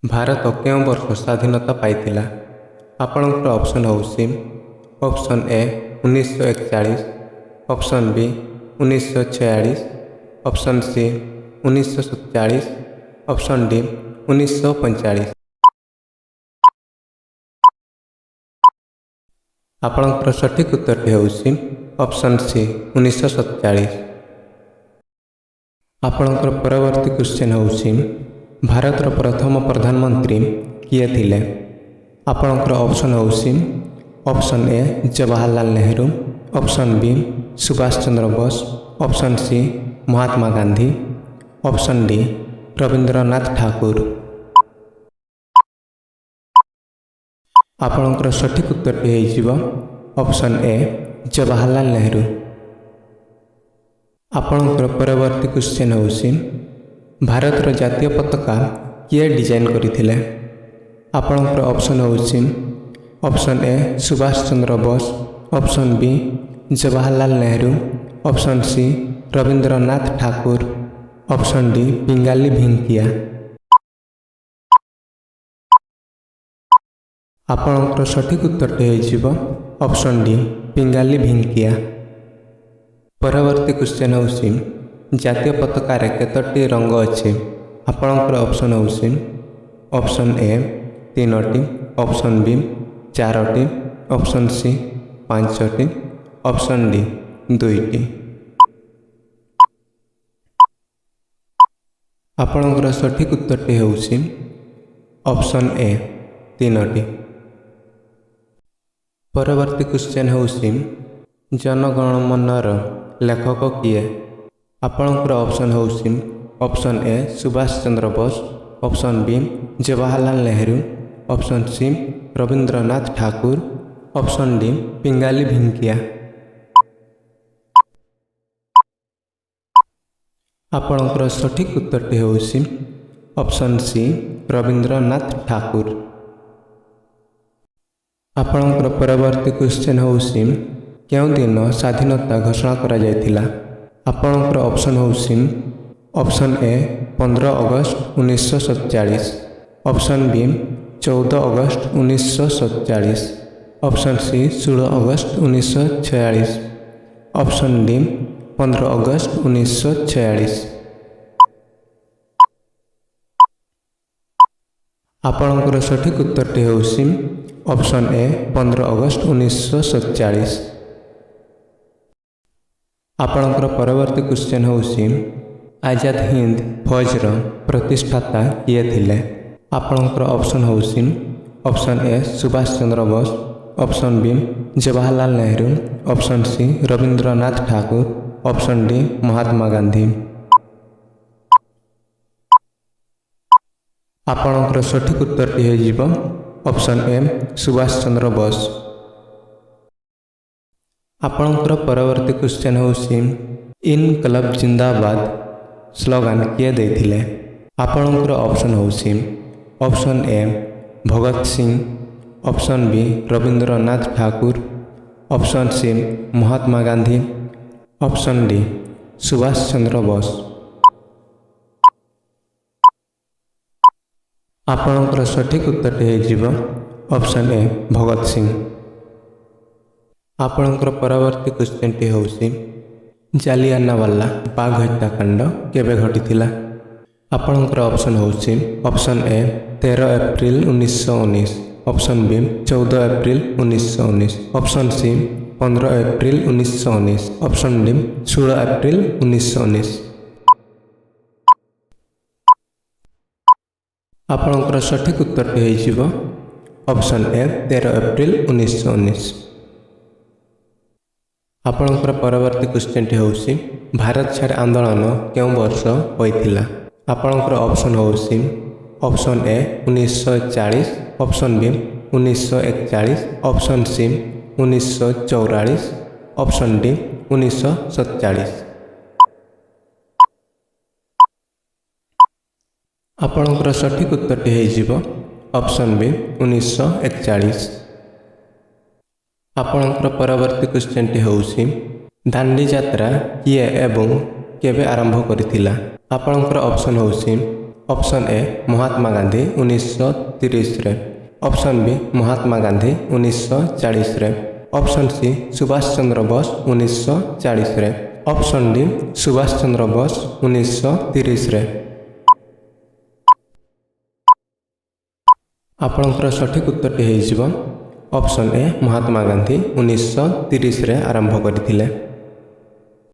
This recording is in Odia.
ଭାରତ କେଉଁ ବର୍ଷ ସ୍ୱାଧୀନତା ପାଇଥିଲା? ଆପଣଙ୍କର ଅପସନ୍ ହେଉଛି ଅପସନ୍ ଏ 1941, option B 1946, option C 1947, option D 1945। ଆପଣଙ୍କର ସଠିକ୍ ଉତ୍ତରଟି ହେଉଛି ଅପସନ୍ ସି 1947। ଆପଣଙ୍କର ପରବର୍ତ୍ତୀ କ୍ୱେଶ୍ଚନ୍ ହେଉଛି ଭାରତର ପ୍ରଥମ ପ୍ରଧାନମନ୍ତ୍ରୀ କିଏ ଥିଲେ? ଆପଣଙ୍କର ଅପସନ୍ ହେଉଛି option A Jawaharlal Nehru, option B Subhash Chandra Bose, option C Mahatma Gandhi, option D Rabindranath Thakur. ଆପଣଙ୍କର ସଠିକ୍ ଉତ୍ତରଟି ହୋଇଯିବ ଅପସନ୍ ଏ ଜବାହରଲାଲ ନେହେରୁ। ଆପଣଙ୍କର ପରବର୍ତ୍ତୀ କ୍ୱେଶ୍ଚନ୍ ହେଉଛି ଭାରତର ଜାତୀୟ ପତାକା କିଏ ଡିଜାଇନ୍ କରିଥିଲେ? ଆପଣଙ୍କର ଅପସନ୍ ହେଉଛି ଅପସନ୍ ଏ Subhash Chandra Bose, option B Jawaharlal Nehru, option C Rabindranath Thakur, option D Pingali Venkaiah. ଆପଣଙ୍କର ସଠିକ୍ ଉତ୍ତରଟି ହୋଇଯିବ ଅପସନ୍ ଡି ପିଙ୍ଗାଲି ଭେଙ୍କିୟା। ପରବର୍ତ୍ତୀ କ୍ୱେଶ୍ଚନ୍ ହେଉଛି ଜାତୀୟ ପତାକାରେ କେତୋଟି ରଙ୍ଗ ଅଛି? ଆପଣଙ୍କର ଅପସନ୍ ହେଉଛି ଅପସନ୍ ଏ 3ଟି, ଅପସନ୍ ବି 4ଟି, ଅପସନ୍ ସି 5ଟି, ଅପସନ୍ ଡି 2ଟି। ଆପଣଙ୍କର ସଠିକ୍ ଉତ୍ତରଟି ହେଉଛି ଅପସନ୍ ଏ 3ଟି। ପରବର୍ତ୍ତୀ କ୍ୱେଶ୍ଚନ୍ ହେଉଛି ଜନଗଣମନର ଲେଖକ କିଏ? ଆପଣଙ୍କର ଅପସନ୍ ହେଉଛି ଅପସନ୍ ଏ Subhash Chandra Bose, option B Jawaharlal Nehru, option C Rabindranath Thakur, option D Pingali Venkaiah. ଆପଣଙ୍କର ସଠିକ୍ ଉତ୍ତରଟି ହେଉଛି ଅପସନ୍ ସି ରବୀନ୍ଦ୍ରନାଥ ଠାକୁର। ଆପଣଙ୍କର ପରବର୍ତ୍ତୀ କ୍ୱେଶ୍ଚନ୍ ହେଉଛି କେଉଁ ଦିନ ସ୍ୱାଧୀନତା ଘୋଷଣା କରାଯାଇଥିଲା? ଆପଣଙ୍କର ଅପସନ୍ ହେଉଛି ଅପସନ୍ ଏ 15 August 1947, option B 14 August 1947, option C 16 August 1946, option D 15 August 1946। ଆପଣଙ୍କର ସଠିକ୍ ଉତ୍ତରଟି ହେଉଛି ଅପସନ୍ ଏ 15 ଅଗଷ୍ଟ 1947। ଆପଣଙ୍କର ପରବର୍ତ୍ତୀ କ୍ୱେଶ୍ଚନ୍ ହେଉଛି ଆଜାଦ ହିନ୍ଦ ଫୌଜର ପ୍ରତିଷ୍ଠାତା କିଏ ଥିଲେ? ଆପଣଙ୍କର ଅପସନ୍ ହେଉଛି ଅପସନ୍ ଏ Subhash Chandra Bose, option B Jawaharlal Nehru, option C Rabindranath Thakur, option D Mahatma Gandhi. ଆପଣଙ୍କର ସଠିକ୍ ଉତ୍ତରଟି ହୋଇଯିବ ଅପସନ୍ ଏ ସୁଭାଷ ଚନ୍ଦ୍ର ବୋଷ। ଆପଣଙ୍କର ପରବର୍ତ୍ତୀ କ୍ୱେଶ୍ଚନ୍ ହେଉଛି ଇନକଲାବ ଜିନ୍ଦାବାଦ ସ୍ଲୋଗାନ କିଏ ଦେଇଥିଲେ? ଆପଣଙ୍କର ଅପସନ୍ ହେଉଛି option A Bhagat Singh, option B Rabindranath Thakur, option C Mahatma Gandhi, option D Subhash Chandra Bose. ଆପଣଙ୍କର ସଠିକ୍ ଉତ୍ତରଟି ହୋଇଯିବ ଅପସନ୍ ଏ ଭଗତ ସିଂ। ଆପଣଙ୍କର ପରବର୍ତ୍ତୀ କ୍ୱେଶ୍ଚନ୍ଟି ହେଉଛି ଜାଲିଆନାୱାଲା ବାଗ ହତ୍ୟାକାଣ୍ଡ କେବେ ଘଟିଥିଲା? ଆପଣଙ୍କର ଅପସନ୍ ହେଉଛି ଅପସନ୍ ଏ 13 April 1919, option B 14 April 1919, option C 15 April 1919, option D 16 April 1919। ଆପଣଙ୍କର ସଠିକ୍ ଉତ୍ତରଟି ହୋଇଯିବ ଅପସନ୍ ଏ 13 ଏପ୍ରିଲ 1919। ଆପଣଙ୍କର ପରବର୍ତ୍ତୀ କ୍ୱେଶ୍ଚନ୍ଟି ହେଉଛି ଭାରତ ଛାଡ଼ ଆନ୍ଦୋଳନ କେଉଁ ବର୍ଷ ହୋଇଥିଲା? ଆପଣଙ୍କର ଅପସନ୍ ହେଉଛି ଅପସନ୍ ଏ 1940, option B 1941, option C 1944, option D 1947। ଆପଣଙ୍କର ସଠିକ୍ ଉତ୍ତରଟି ହୋଇଯିବ ଅପସନ୍ ବି 1941। ଆପଣଙ୍କର ପରବର୍ତ୍ତୀ କ୍ୱେଶ୍ଚନ୍ଟି ହେଉଛି ଦାଣ୍ଡି ଯାତ୍ରା କିଏ ଏବଂ କେବେ ଆରମ୍ଭ କରିଥିଲା? ଆପଣଙ୍କର ଅପସନ୍ ହେଉଛି ଅପସନ୍ ଏ ମହାତ୍ମା ଗାନ୍ଧୀ 1930ରେ, ଅପସନ୍ ବି ମହାତ୍ମା ଗାନ୍ଧୀ 1940ରେ, ଅପସନ୍ ସି ସୁଭାଷ ଚନ୍ଦ୍ର ବୋଷ 1940ରେ, ଅପସନ୍ ଡି ସୁଭାଷ ଚନ୍ଦ୍ର ବୋଷ 1930ରେ। ଆପଣଙ୍କର ସଠିକ୍ ଉତ୍ତରଟି ହୋଇଯିବ ଅପସନ୍ ଏ ମହାତ୍ମା ଗାନ୍ଧୀ 1930ରେ ଆରମ୍ଭ କରିଥିଲେ।